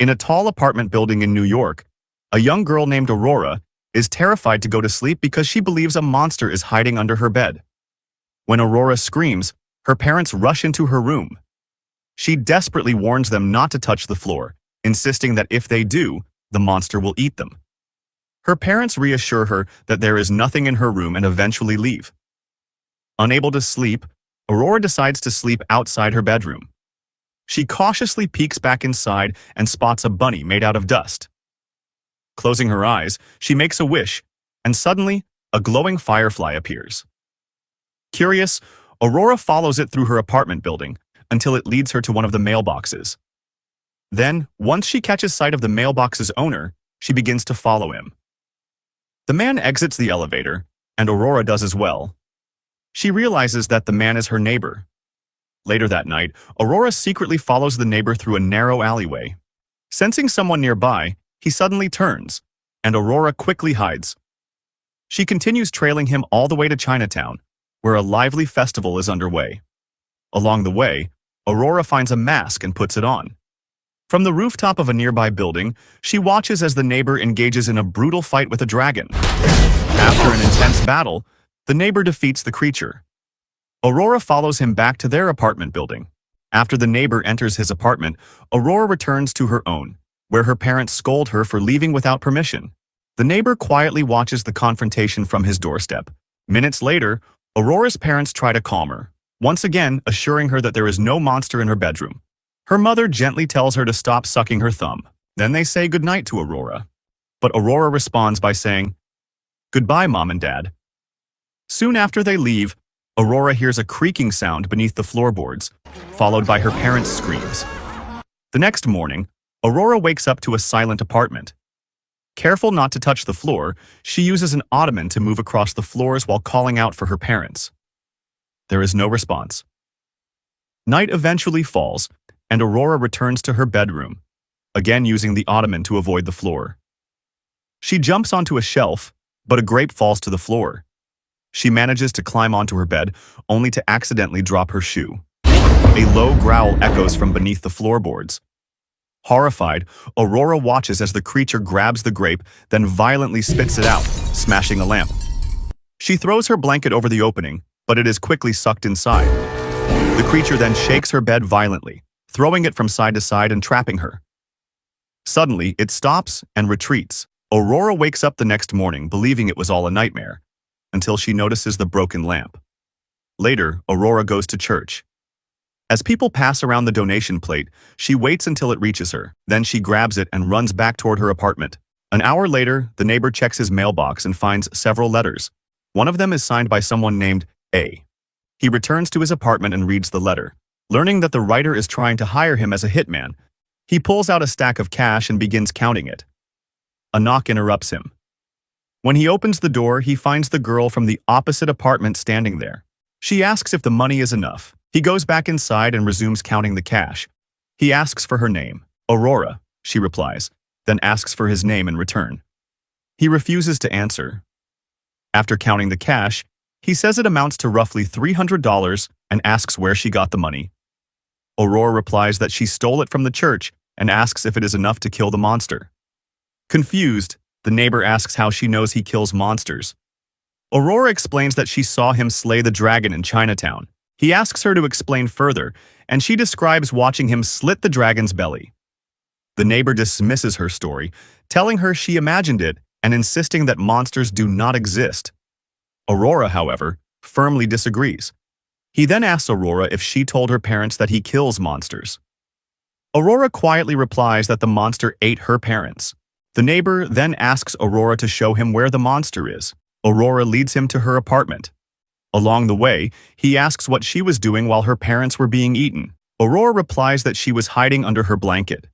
In a tall apartment building in New York, a young girl named Aurora is terrified to go to sleep because she believes a monster is hiding under her bed. When Aurora screams, her parents rush into her room. She desperately warns them not to touch the floor, insisting that if they do, the monster will eat them. Her parents reassure her that there is nothing in her room and eventually leave. Unable to sleep, Aurora decides to sleep outside her bedroom. She cautiously peeks back inside and spots a bunny made out of dust. Closing her eyes, she makes a wish, and suddenly, a glowing firefly appears. Curious, Aurora follows it through her apartment building until it leads her to one of the mailboxes. Then, once she catches sight of the mailbox's owner, she begins to follow him. The man exits the elevator, and Aurora does as well. She realizes that the man is her neighbor. Later that night, Aurora secretly follows the neighbor through a narrow alleyway. Sensing someone nearby, he suddenly turns, and Aurora quickly hides. She continues trailing him all the way to Chinatown, where a lively festival is underway. Along the way, Aurora finds a mask and puts it on. From the rooftop of a nearby building, she watches as the neighbor engages in a brutal fight with a dragon. After an intense battle, the neighbor defeats the creature. Aurora follows him back to their apartment building. After the neighbor enters his apartment, Aurora returns to her own, where her parents scold her for leaving without permission. The neighbor quietly watches the confrontation from his doorstep. Minutes later, Aurora's parents try to calm her, once again assuring her that there is no monster in her bedroom. Her mother gently tells her to stop sucking her thumb. Then they say goodnight to Aurora. But Aurora responds by saying, "Goodbye, Mom and Dad." Soon after they leave, Aurora hears a creaking sound beneath the floorboards, followed by her parents' screams. The next morning, Aurora wakes up to a silent apartment. Careful not to touch the floor, she uses an ottoman to move across the floors while calling out for her parents. There is no response. Night eventually falls, and Aurora returns to her bedroom, again using the ottoman to avoid the floor. She jumps onto a shelf, but a grape falls to the floor. She manages to climb onto her bed, only to accidentally drop her shoe. A low growl echoes from beneath the floorboards. Horrified, Aurora watches as the creature grabs the grape, then violently spits it out, smashing a lamp. She throws her blanket over the opening, but it is quickly sucked inside. The creature then shakes her bed violently, throwing it from side to side and trapping her. Suddenly, it stops and retreats. Aurora wakes up the next morning believing it was all a nightmare, until she notices the broken lamp. Later, Aurora goes to church. As people pass around the donation plate, she waits until it reaches her. Then she grabs it and runs back toward her apartment. An hour later, the neighbor checks his mailbox and finds several letters. One of them is signed by someone named A. He returns to his apartment and reads the letter. Learning that the writer is trying to hire him as a hitman, he pulls out a stack of cash and begins counting it. A knock interrupts him. When he opens the door, he finds the girl from the opposite apartment standing there. She asks if the money is enough. He goes back inside and resumes counting the cash. He asks for her name. "Aurora," she replies, then asks for his name in return. He refuses to answer. After counting the cash, he says it amounts to roughly $300 and asks where she got the money. Aurora replies that she stole it from the church and asks if it is enough to kill the monster. Confused, the neighbor asks how she knows he kills monsters. Aurora explains that she saw him slay the dragon in Chinatown. He asks her to explain further, and she describes watching him slit the dragon's belly. The neighbor dismisses her story, telling her she imagined it and insisting that monsters do not exist. Aurora, however, firmly disagrees. He then asks Aurora if she told her parents that he kills monsters. Aurora quietly replies that the monster ate her parents. The neighbor then asks Aurora to show him where the monster is. Aurora leads him to her apartment. Along the way, he asks what she was doing while her parents were being eaten. Aurora replies that she was hiding under her blanket.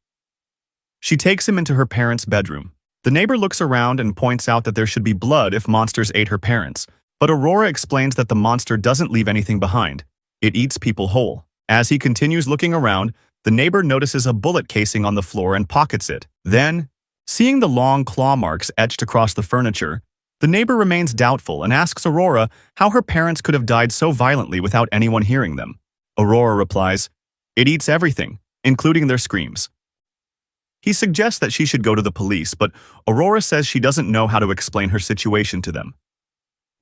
She takes him into her parents' bedroom. The neighbor looks around and points out that there should be blood if monsters ate her parents, but Aurora explains that the monster doesn't leave anything behind. It eats people whole. As he continues looking around, the neighbor notices a bullet casing on the floor and pockets it. Then, seeing the long claw marks etched across the furniture, the neighbor remains doubtful and asks Aurora how her parents could have died so violently without anyone hearing them. Aurora replies, "It eats everything, including their screams." He suggests that she should go to the police, but Aurora says she doesn't know how to explain her situation to them.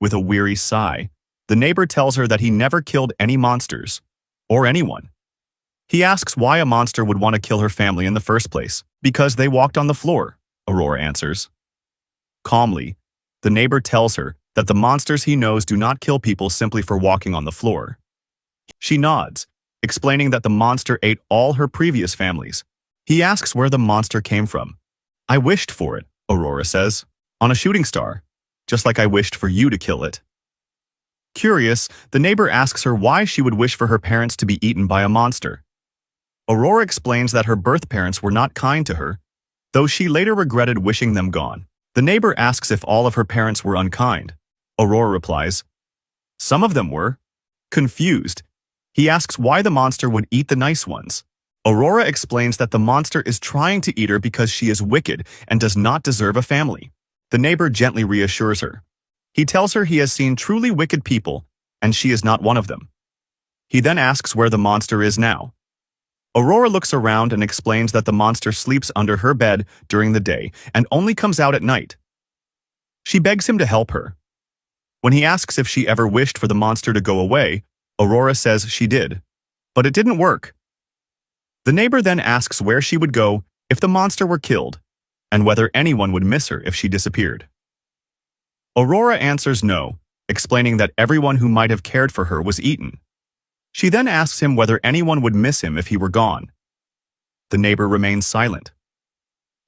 With a weary sigh, the neighbor tells her that he never killed any monsters, or anyone. He asks why a monster would want to kill her family in the first place. Because they walked on the floor, Aurora answers. Calmly, the neighbor tells her that the monsters he knows do not kill people simply for walking on the floor. She nods, explaining that the monster ate all her previous families. He asks where the monster came from. I wished for it, Aurora says, on a shooting star, just like I wished for you to kill it. Curious, the neighbor asks her why she would wish for her parents to be eaten by a monster. Aurora explains that her birth parents were not kind to her, though she later regretted wishing them gone. The neighbor asks if all of her parents were unkind. Aurora replies, some of them were. Confused, he asks why the monster would eat the nice ones. Aurora explains that the monster is trying to eat her because she is wicked and does not deserve a family. The neighbor gently reassures her. He tells her he has seen truly wicked people, and she is not one of them. He then asks where the monster is now. Aurora looks around and explains that the monster sleeps under her bed during the day and only comes out at night. She begs him to help her. When he asks if she ever wished for the monster to go away, Aurora says she did, but it didn't work. The neighbor then asks where she would go if the monster were killed, and whether anyone would miss her if she disappeared. Aurora answers no, explaining that everyone who might have cared for her was eaten. She then asks him whether anyone would miss him if he were gone. The neighbor remains silent.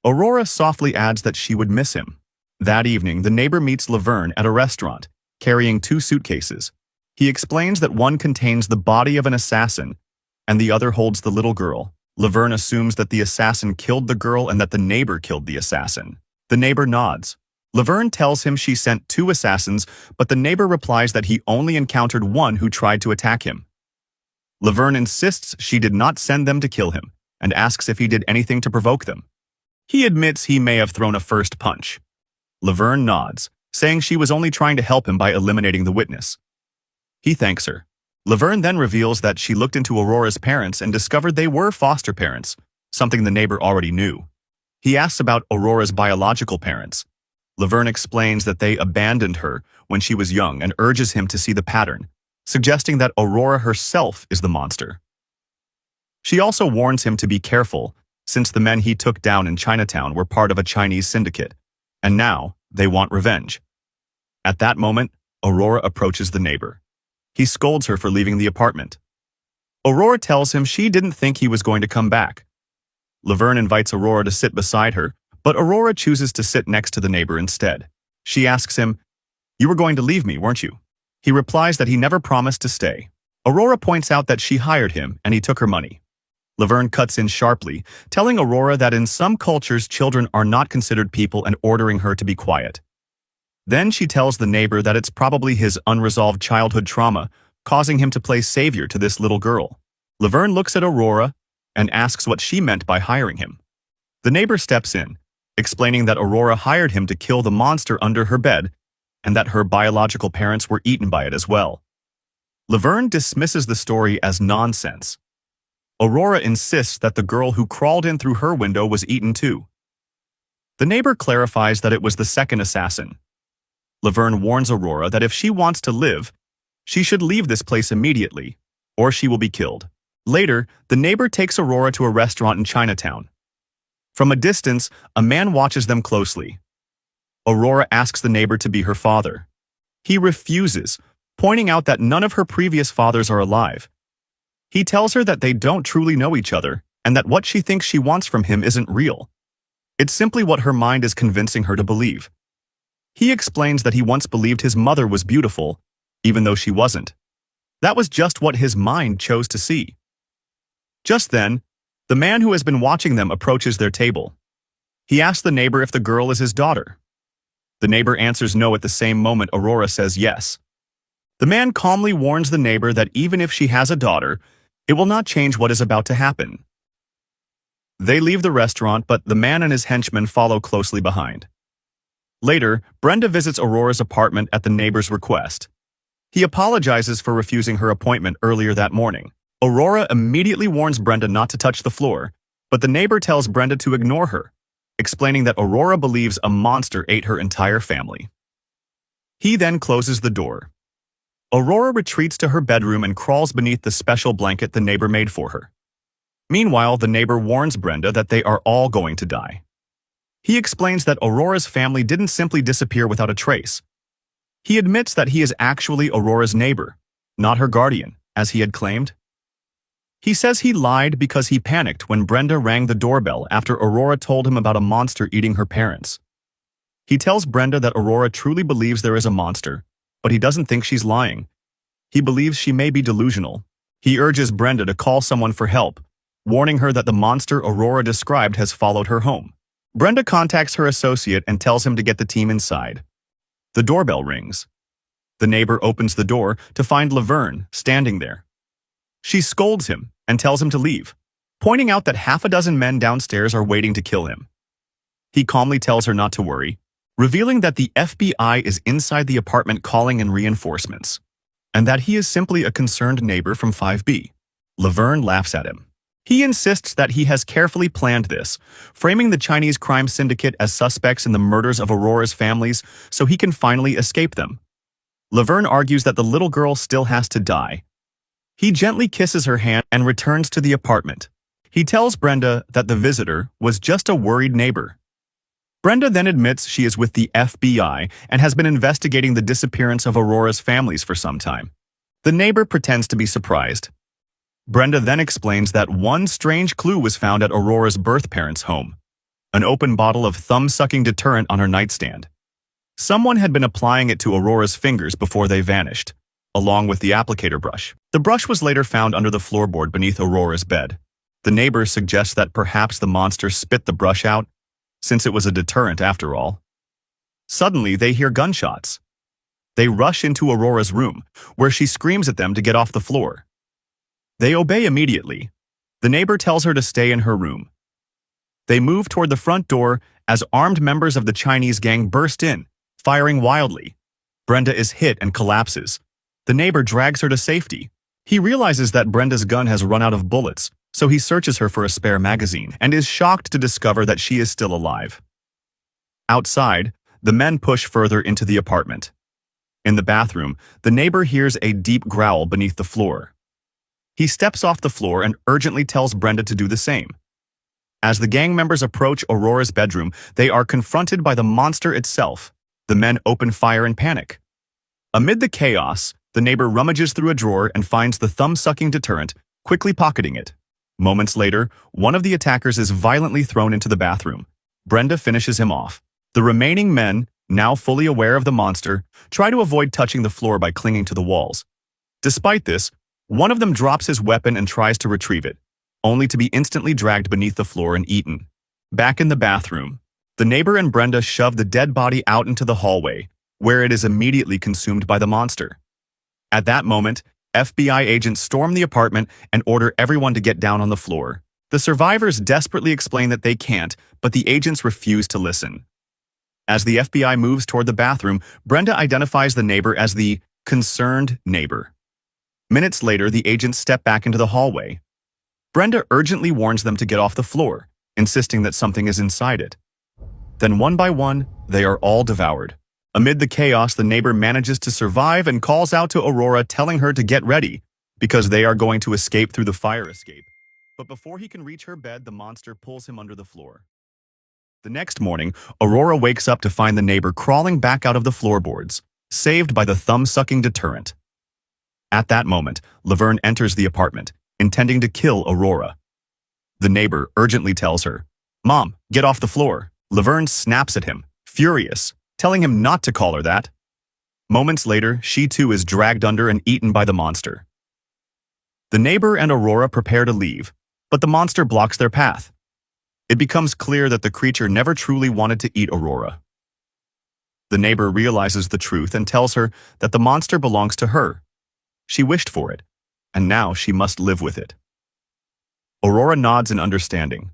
Aurora softly adds that she would miss him. That evening, the neighbor meets Laverne at a restaurant, carrying 2 suitcases. He explains that one contains the body of an assassin, and the other holds the little girl. Laverne assumes that the assassin killed the girl and that the neighbor killed the assassin. The neighbor nods. Laverne tells him she sent 2 assassins, but the neighbor replies that he only encountered one who tried to attack him. Laverne insists she did not send them to kill him, and asks if he did anything to provoke them. He admits he may have thrown a first punch. Laverne nods, saying she was only trying to help him by eliminating the witness. He thanks her. Laverne then reveals that she looked into Aurora's parents and discovered they were foster parents, something the neighbor already knew. He asks about Aurora's biological parents. Laverne explains that they abandoned her when she was young and urges him to see the pattern, suggesting that Aurora herself is the monster. She also warns him to be careful, since the men he took down in Chinatown were part of a Chinese syndicate, and now they want revenge. At that moment, Aurora approaches the neighbor. He scolds her for leaving the apartment. Aurora tells him she didn't think he was going to come back. Laverne invites Aurora to sit beside her, but Aurora chooses to sit next to the neighbor instead. She asks him, "You were going to leave me, weren't you?" He replies that he never promised to stay. Aurora points out that she hired him and he took her money. Laverne cuts in sharply, telling Aurora that in some cultures children are not considered people and ordering her to be quiet. Then she tells the neighbor that it's probably his unresolved childhood trauma, causing him to play savior to this little girl. Laverne looks at Aurora and asks what she meant by hiring him. The neighbor steps in, explaining that Aurora hired him to kill the monster under her bed and that her biological parents were eaten by it as well. Laverne dismisses the story as nonsense. Aurora insists that the girl who crawled in through her window was eaten too. The neighbor clarifies that it was the second assassin. Laverne warns Aurora that if she wants to live, she should leave this place immediately, or she will be killed. Later, the neighbor takes Aurora to a restaurant in Chinatown. From a distance, a man watches them closely. Aurora asks the neighbor to be her father. He refuses, pointing out that none of her previous fathers are alive. He tells her that they don't truly know each other, and that what she thinks she wants from him isn't real. It's simply what her mind is convincing her to believe. He explains that he once believed his mother was beautiful, even though she wasn't. That was just what his mind chose to see. Just then, the man who has been watching them approaches their table. He asks the neighbor if the girl is his daughter. The neighbor answers no at the same moment Aurora says yes. The man calmly warns the neighbor that even if she has a daughter, it will not change what is about to happen. They leave the restaurant, but the man and his henchmen follow closely behind. Later, Brenda visits Aurora's apartment at the neighbor's request. He apologizes for refusing her appointment earlier that morning. Aurora immediately warns Brenda not to touch the floor, But the neighbor tells Brenda to ignore her, explaining that Aurora believes a monster ate her entire family. He then closes the door. Aurora retreats to her bedroom and crawls beneath the special blanket the neighbor made for her. Meanwhile, the neighbor warns Brenda that they are all going to die. He explains that Aurora's family didn't simply disappear without a trace. He admits that he is actually Aurora's neighbor, not her guardian, as he had claimed. He says he lied because he panicked when Brenda rang the doorbell after Aurora told him about a monster eating her parents. He tells Brenda that Aurora truly believes there is a monster, but he doesn't think she's lying. He believes she may be delusional. He urges Brenda to call someone for help, warning her that the monster Aurora described has followed her home. Brenda contacts her associate and tells him to get the team inside. The doorbell rings. The neighbor opens the door to find Laverne standing there. She scolds him and tells him to leave, pointing out that half a dozen men downstairs are waiting to kill him. He calmly tells her not to worry, revealing that the FBI is inside the apartment calling in reinforcements, and that he is simply a concerned neighbor from 5B. Laverne laughs at him. He insists that he has carefully planned this, framing the Chinese crime syndicate as suspects in the murders of Aurora's families so he can finally escape them. Laverne argues that the little girl still has to die. He gently kisses her hand and returns to the apartment. He tells Brenda that the visitor was just a worried neighbor. Brenda then admits she is with the FBI and has been investigating the disappearance of Aurora's families for some time. The neighbor pretends to be surprised. Brenda then explains that one strange clue was found at Aurora's birth parents' home, an open bottle of thumb-sucking deterrent on her nightstand. Someone had been applying it to Aurora's fingers before they vanished, along with the applicator brush. The brush was later found under the floorboard beneath Aurora's bed. The neighbor suggests that perhaps the monster spit the brush out, since it was a deterrent after all. Suddenly, they hear gunshots. They rush into Aurora's room, where she screams at them to get off the floor. They obey immediately. The neighbor tells her to stay in her room. They move toward the front door as armed members of the Chinese gang burst in, firing wildly. Brenda is hit and collapses. The neighbor drags her to safety. He realizes that Brenda's gun has run out of bullets, so he searches her for a spare magazine and is shocked to discover that she is still alive. Outside, the men push further into the apartment. In the bathroom, the neighbor hears a deep growl beneath the floor. He steps off the floor and urgently tells Brenda to do the same. As the gang members approach Aurora's bedroom, they are confronted by the monster itself. The men open fire in panic. Amid the chaos, the neighbor rummages through a drawer and finds the thumb-sucking deterrent, quickly pocketing it. Moments later, one of the attackers is violently thrown into the bathroom. Brenda finishes him off. The remaining men, now fully aware of the monster, try to avoid touching the floor by clinging to the walls. Despite this, one of them drops his weapon and tries to retrieve it, only to be instantly dragged beneath the floor and eaten. Back in the bathroom, the neighbor and Brenda shove the dead body out into the hallway, where it is immediately consumed by the monster. At that moment, FBI agents storm the apartment and order everyone to get down on the floor. The survivors desperately explain that they can't, but the agents refuse to listen. As the FBI moves toward the bathroom, Brenda identifies the neighbor as the concerned neighbor. Minutes later, the agents step back into the hallway. Brenda urgently warns them to get off the floor, insisting that something is inside it. Then one by one, they are all devoured. Amid the chaos, the neighbor manages to survive and calls out to Aurora, telling her to get ready, because they are going to escape through the fire escape. But before he can reach her bed, the monster pulls him under the floor. The next morning, Aurora wakes up to find the neighbor crawling back out of the floorboards, saved by the thumb-sucking deterrent. At that moment, Laverne enters the apartment, intending to kill Aurora. The neighbor urgently tells her, "Mom, get off the floor." Laverne snaps at him, furious, telling him not to call her that. Moments later, she too is dragged under and eaten by the monster. The neighbor and Aurora prepare to leave, but the monster blocks their path. It becomes clear that the creature never truly wanted to eat Aurora. The neighbor realizes the truth and tells her that the monster belongs to her. She wished for it, and now she must live with it. Aurora nods in understanding.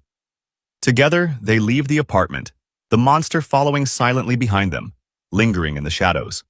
Together, they leave the apartment, the monster following silently behind them, lingering in the shadows.